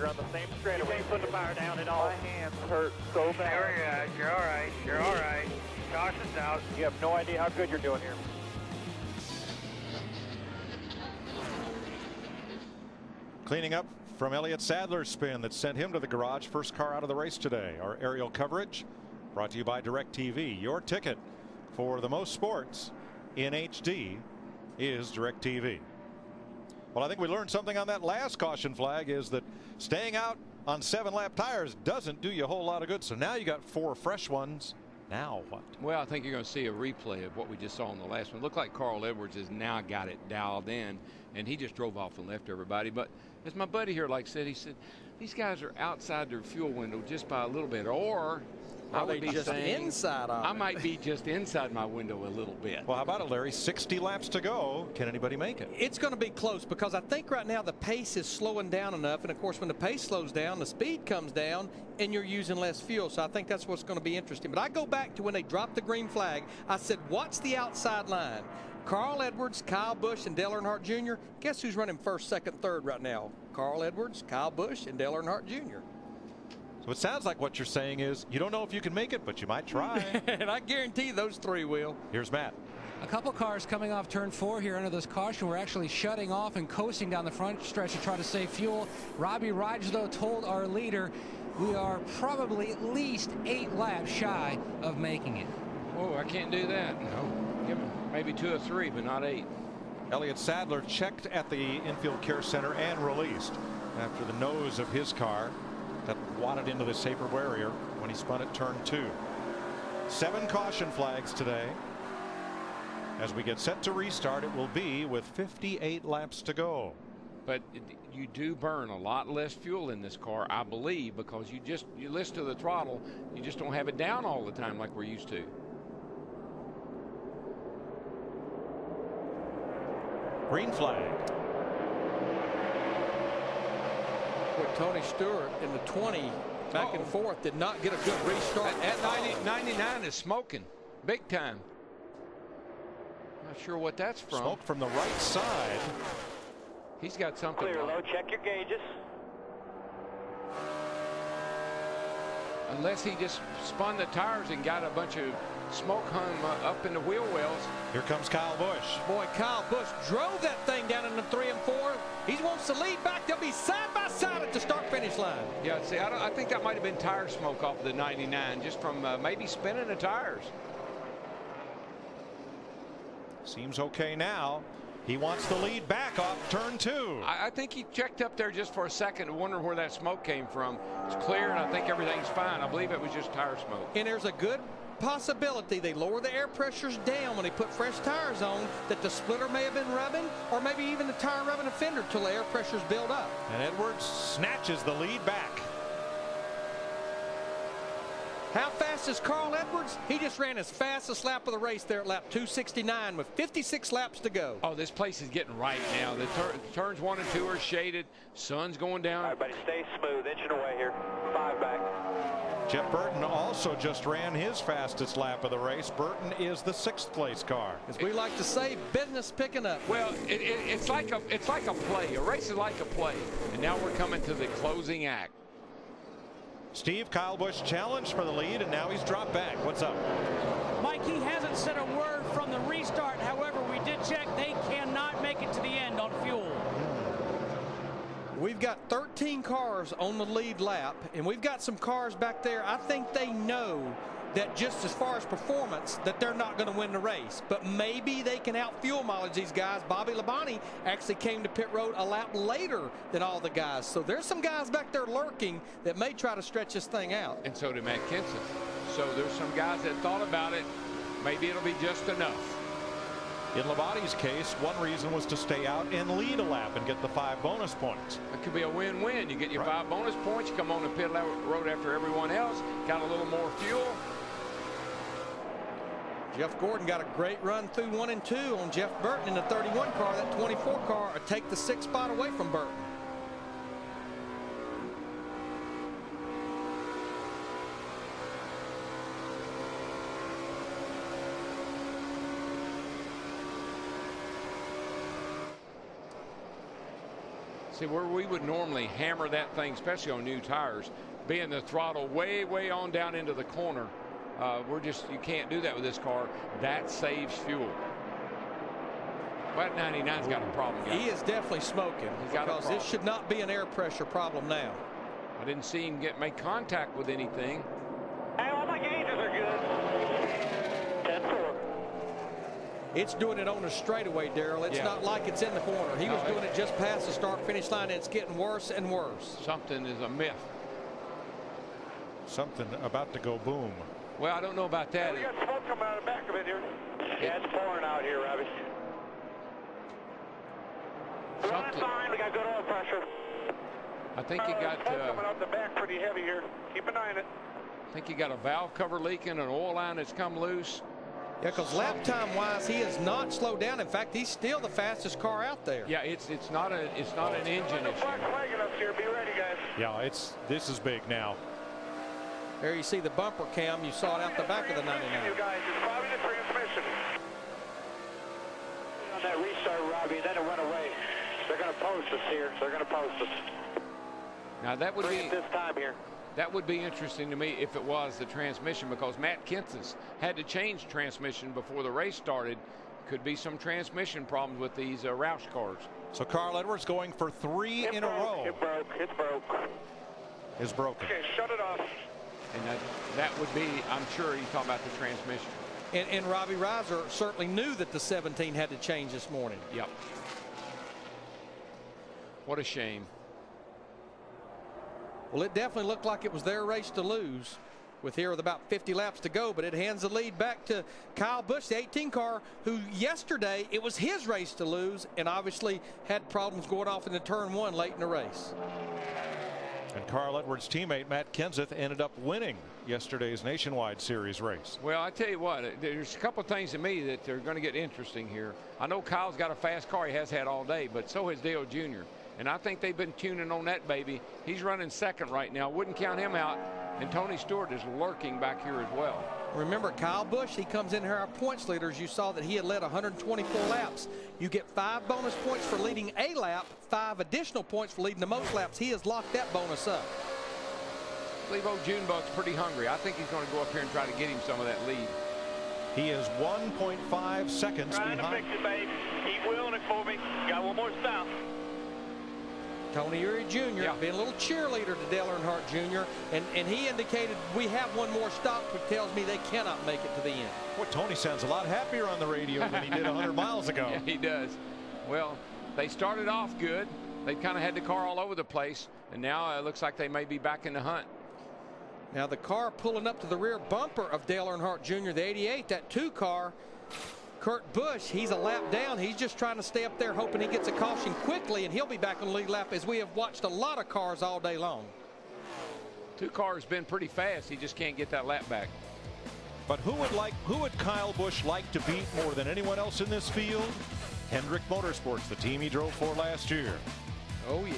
You're on the same straightaway. You put the fire down at all. My hands hurt so bad. You're all right. You're all right. Caution's out. You have no idea how good you're doing here. Cleaning up from Elliott Sadler's spin that sent him to the garage. First car out of the race today. Our aerial coverage brought to you by DirecTV. Your ticket for the most sports in HD is DirecTV. Well, I think we learned something on that last caution flag, is that staying out on 7-lap tires doesn't do you a whole lot of good. So now you got 4 fresh ones. Now what? Well, I think you're going to see a replay of what we just saw in the last one. Looked like Carl Edwards has now got it dialed in, and he just drove off and left everybody. But as my buddy here said, he said these guys are outside their fuel window just by a little bit, or I would be just saying inside of I might be just inside my window a little bit. Well, how about it, Larry? 60 laps to go. Can anybody make it? It's going to be close, because I think right now the pace is slowing down enough. And of course, when the pace slows down, the speed comes down and you're using less fuel. So I think that's what's going to be interesting. But I go back to when they dropped the green flag. I said, what's the outside line? Carl Edwards, Kyle Busch, and Dale Earnhardt Jr. Guess who's running first, second, third right now? Carl Edwards, Kyle Busch, and Dale Earnhardt Jr. So it sounds like what you're saying is you don't know if you can make it, but you might try. And I guarantee those 3 will. Here's Matt. A couple cars coming off turn 4 here under this caution. We're actually shutting off and coasting down the front stretch to try to save fuel. Robbie Raj, though, told our leader we are probably at least 8 laps shy of making it. Oh, I can't do that. No. Give him maybe 2 or 3, but not 8. Elliott Sadler checked at the infield care center and released after the nose of his car got wadded into the safer barrier when he spun at turn 2. 7 caution flags today. As we get set to restart, it will be with 58 laps to go. But you do burn a lot less fuel in this car, I believe, because you listen to the throttle, you just don't have it down all the time like we're used to. Green flag. Tony Stewart in the 20 back and forth did not get a good restart. At 99 is smoking big time. Not sure what that's from. Smoke from the right side. He's got something. Clear low, check your gauges. Unless he just spun the tires and got a bunch of smoke hung up in the wheel wells. Here comes Kyle Busch. Boy, Kyle Busch drove that thing down in the 3 and 4. He wants to lead back. They'll be side by side at the start-finish line. Yeah, see, I think that might have been tire smoke off of the 99, just from maybe spinning the tires. Seems okay now. He wants the lead back off turn 2. I think he checked up there just for a second to wonder where that smoke came from. It's clear, and I think everything's fine. I believe it was just tire smoke. And there's a good possibility they lower the air pressures down when they put fresh tires on, that the splitter may have been rubbing, or maybe even the tire rubbing a fender till the air pressures build up. And Edwards snatches the lead back. How fast is Carl Edwards? He just ran his fastest lap of the race there at lap 269 with 56 laps to go. Oh, this place is getting right now. The turns 1 and 2 are shaded. Sun's going down. All right, buddy, stay smooth. Inching away here. 5 back. Jeff Burton also just ran his fastest lap of the race. Burton is the 6th place car. As we like to say, business picking up. Well, it's like a play. A race is like a play. And now we're coming to the closing act. Steve, Kyle Busch challenged for the lead, and now he's dropped back. What's up? Mike, he hasn't said a word from the restart. However, we did check. They cannot make it to the end on fuel. We've got 13 cars on the lead lap, and we've got some cars back there. I think they know that just as far as performance, that they're not going to win the race. But maybe they can out-fuel mileage these guys. Bobby Labonte actually came to pit road a lap later than all the guys. So there's some guys back there lurking that may try to stretch this thing out. And so did Matt Kenseth. So there's some guys that thought about it. Maybe it'll be just enough. In Labonte's case, one reason was to stay out and lead a lap and get the 5 bonus points. It could be a win-win. You get your 5 bonus points, you come on the pit road after everyone else, got a little more fuel. Jeff Gordon got a great run through 1 and 2 on Jeff Burton in the 31 car. That 24 car will take the 6th spot away from Burton. See, where we would normally hammer that thing, especially on new tires, being the throttle way on down into the corner, you can't do that with this car. That saves fuel. But 99's got a problem, guys. He is definitely smoking, because this should not be an air pressure problem now. I didn't see him make contact with anything. Hey, all my gauges are good. 10-4. It's doing it on the straightaway, Daryl. It's not like it's in the corner. He was doing it just past the start-finish line, and it's getting worse and worse. Something is amiss. Something about to go boom. Well, I don't know about that. We got smoke coming out of the back of it here. Yeah, it's pouring out here, Robbie. Running fine. We got good oil pressure. I think you got coming out the back pretty heavy here. Keep an eye on it. I think you got a valve cover leaking, an oil line that's come loose. Yeah, because lap time wise, he has not slowed down. In fact, he's still the fastest car out there. Yeah, it's not an engine issue. Black flagging up here. Be ready, guys. Yeah, this is big now. There you see the bumper cam. You saw it out the back of the 99. You guys, it's probably the transmission. On that restart, Robbie, then it went away. They're going to post us here. They're going to post us. Now that would be this time here. That would be interesting to me if it was the transmission, because Matt Kenseth had to change transmission before the race started. Could be some transmission problems with these Roush cars. So Carl Edwards going for 3 in a row. It broke. It's broke. Is broken. Okay, shut it off. And that would be, I'm sure he's talking about the transmission. And Robbie Reiser certainly knew that the 17 had to change this morning. Yep. What a shame. Well, it definitely looked like it was their race to lose with about 50 laps to go, but it hands the lead back to Kyle Busch, the 18 car, who yesterday it was his race to lose and obviously had problems going off into turn 1 late in the race. And Carl Edwards' teammate Matt Kenseth ended up winning yesterday's Nationwide Series race. Well, I tell you what, there's a couple of things to me that are going to get interesting here. I know Kyle's got a fast car he has had all day, but so has Dale Jr. And I think they've been tuning on that baby. He's running second right now. Wouldn't count him out. And Tony Stewart is lurking back here as well. Remember, Kyle Busch, he comes in here our points leaders. You saw that he had led 124 laps. You get 5 bonus points for leading a lap, 5 additional points for leading the most laps. He has locked that bonus up. I believe old Junebug's pretty hungry. I think he's going to go up here and try to get him some of that lead. He is 1.5 seconds Trying behind. to fix it, babe. Keep wheeling it for me. Got one more stop. Tony Eury Jr. being a little cheerleader to Dale Earnhardt Jr. And he indicated we have one more stop, which tells me they cannot make it to the end. Well, Tony sounds a lot happier on the radio than he did 100 miles ago. Yeah, he does. Well, they started off good. They kind of had the car all over the place, and now it looks like they may be back in the hunt. Now the car pulling up to the rear bumper of Dale Earnhardt Jr., the 88, that 2 car. Kurt Busch, he's a lap down. He's just trying to stay up there, hoping he gets a caution quickly, and he'll be back on the lead lap, as we have watched a lot of cars all day long. 2 cars been pretty fast. He just can't get that lap back. But who would Kyle Busch like to beat more than anyone else in this field? Hendrick Motorsports, the team he drove for last year. Oh yeah.